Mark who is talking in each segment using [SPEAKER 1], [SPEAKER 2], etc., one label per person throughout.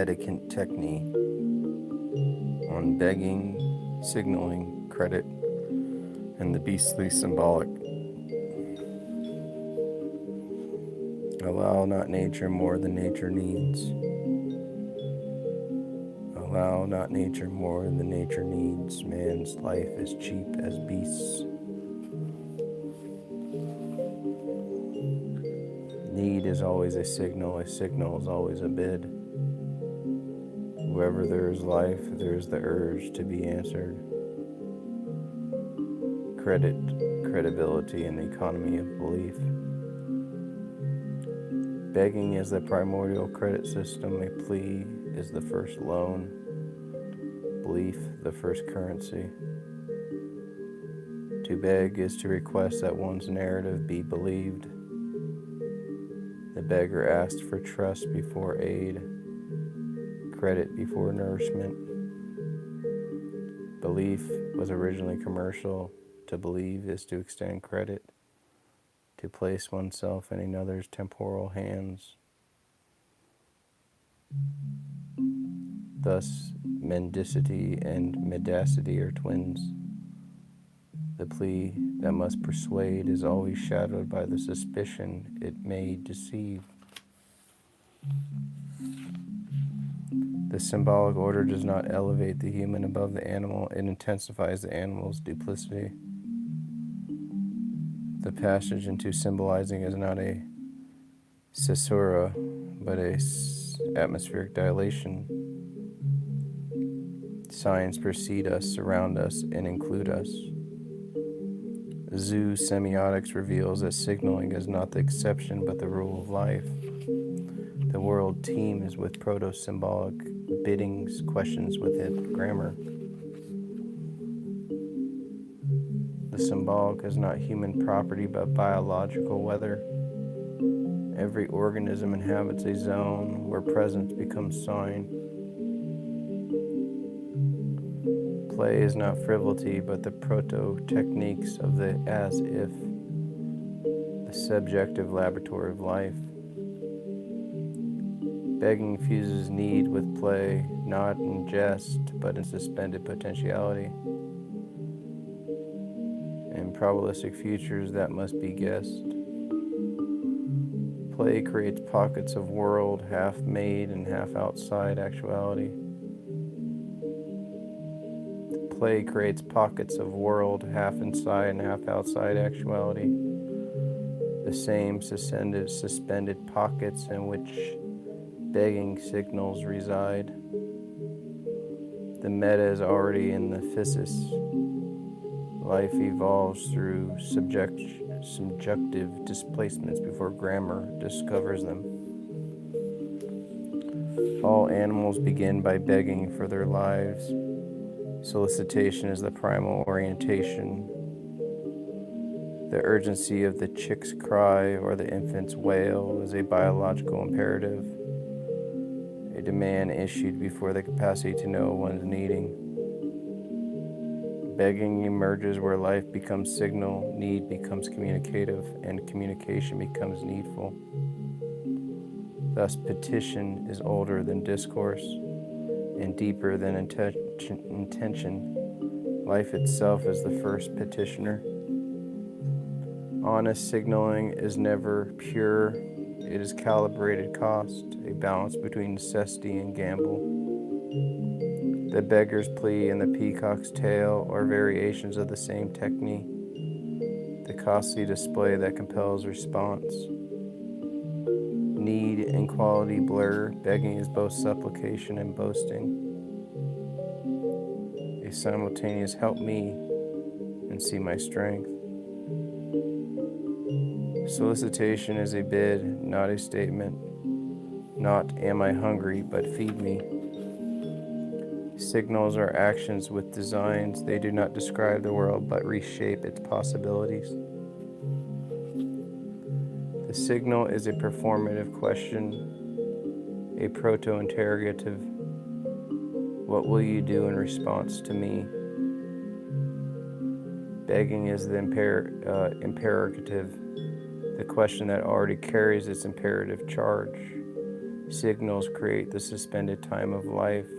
[SPEAKER 1] Mendicant Techne on begging, signaling, credit, and the beastly symbolic. Allow not nature more than nature needs. Allow not nature more than nature needs. Man's life is cheap as beasts. Need is always a signal is always a bid. Wherever there is life, there is the urge to be answered. Credit, credibility, and the economy of belief. Begging is the primordial credit system. A plea is the first loan. Belief, the first currency. To beg is to request that one's narrative be believed. The beggar asked for trust before aid, credit before nourishment. Belief was originally commercial. To believe is to extend credit, to place oneself in another's temporal hands. Thus, mendicity and medacity are twins. The plea that must persuade is always shadowed by the suspicion it may deceive. The symbolic order does not elevate the human above the animal, it intensifies the animal's duplicity. The passage into symbolizing is not a caesura, but a atmospheric dilation. Signs precede us, surround us, and include us. Zoo semiotics reveals that signaling is not the exception but the rule of life. The world teems with proto-symbolic biddings, questions with it, grammar. The symbolic is not human property but biological weather. Every organism inhabits a zone where presence becomes sign. Play is not frivolity, but the proto-techniques of the as-if, the subjective laboratory of life. Begging fuses need with play, not in jest, but in suspended potentiality, and probabilistic futures that must be guessed. Play creates pockets of world, half made and half outside actuality. Play creates pockets of world, half inside and half outside actuality. The same suspended pockets in which begging signals reside. The meta is already in the physis. Life evolves through subjective displacements before grammar discovers them. All animals begin by begging for their lives. Solicitation is the primal orientation. The urgency of the chick's cry or the infant's wail is a biological imperative, a demand issued before the capacity to know one's needing. Begging emerges where life becomes signal, need becomes communicative, and communication becomes needful. Thus, petition is older than discourse and deeper than intention. Life itself is the first petitioner. Honest signaling is never pure. It is calibrated cost, a balance between necessity and gamble. The beggar's plea and the peacock's tail are variations of the same technique, the costly display that compels response. Need and quality blur. Begging is both supplication and boasting. A simultaneous help me and see my strength. Solicitation is a bid, not a statement. Not am I hungry, but feed me. Signals are actions with designs. They do not describe the world, but reshape its possibilities. The signal is a performative question, a proto-interrogative. What will you do in response to me? Begging is the imperative, the question that already carries its imperative charge. Signals create the suspended time of life.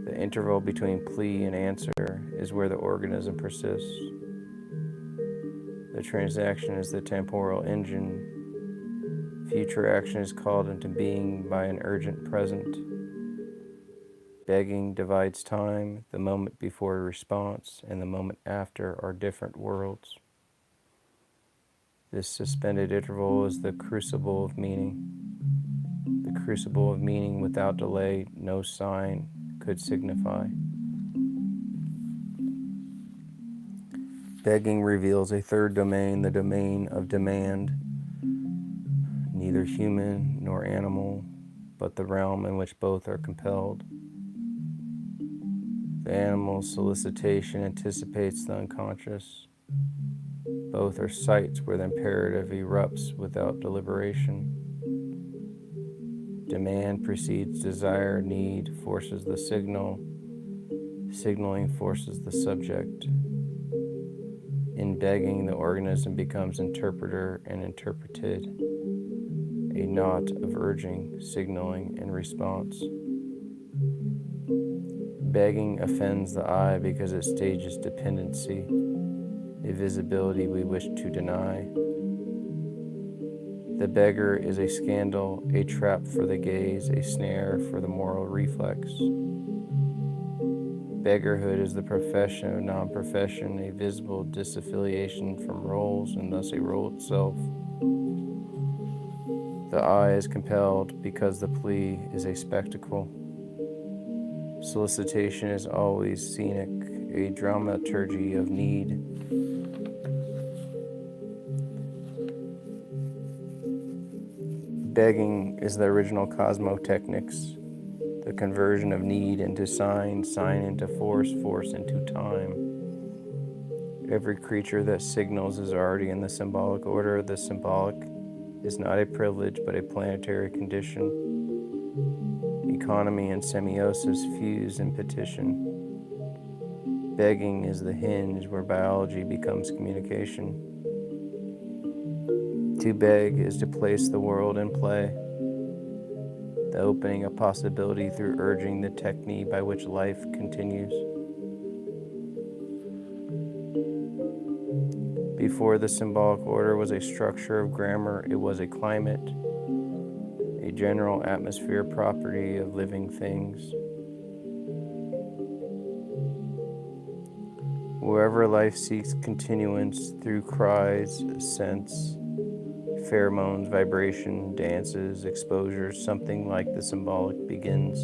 [SPEAKER 1] The interval between plea and answer is where the organism persists. The transaction is the temporal engine. Future action is called into being by an urgent present. Begging divides time. The moment before a response and the moment after are different worlds. This suspended interval is the crucible of meaning. The crucible of meaning without delay, no sign could signify. Begging reveals a third domain, the domain of demand, neither human nor animal, but the realm in which both are compelled. The animal's solicitation anticipates the unconscious. Both are sites where the imperative erupts without deliberation. Demand precedes desire, need forces the signal, signaling forces the subject. In begging, the organism becomes interpreter and interpreted, a knot of urging, signaling, and response. Begging offends the eye because it stages dependency, a visibility we wish to deny. The beggar is a scandal, a trap for the gaze, a snare for the moral reflex. Beggarhood is the profession of non-profession, a visible disaffiliation from roles and thus a role itself. The eye is compelled because the plea is a spectacle. Solicitation is always scenic, a dramaturgy of need. Begging is the original cosmotechnics, the conversion of need into sign, sign into force, force into time. Every creature that signals is already in the symbolic order. The symbolic is not a privilege, but a planetary condition. Economy and semiosis fuse in petition. Begging is the hinge where biology becomes communication. To beg is to place the world in play, the opening of possibility through urging the techne by which life continues. Before the symbolic order was a structure of grammar, it was a climate, a general atmosphere property of living things. Wherever life seeks continuance through cries, scents, pheromones, vibration, dances, exposures, something like the symbolic begins.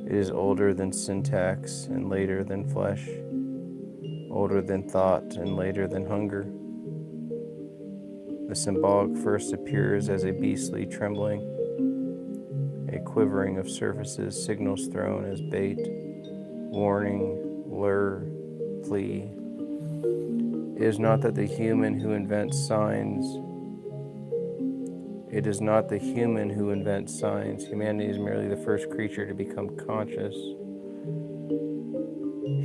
[SPEAKER 1] It is older than syntax and later than flesh, older than thought and later than hunger. The symbolic first appears as a beastly trembling, a quivering of surfaces, signals thrown as bait, warning, lure, plea. It is not that the human who invents signs. It is not the human who invents signs. Humanity is merely the first creature to become conscious.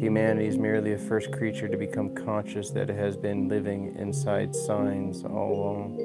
[SPEAKER 1] Humanity is merely the first creature to become conscious that it has been living inside signs all along.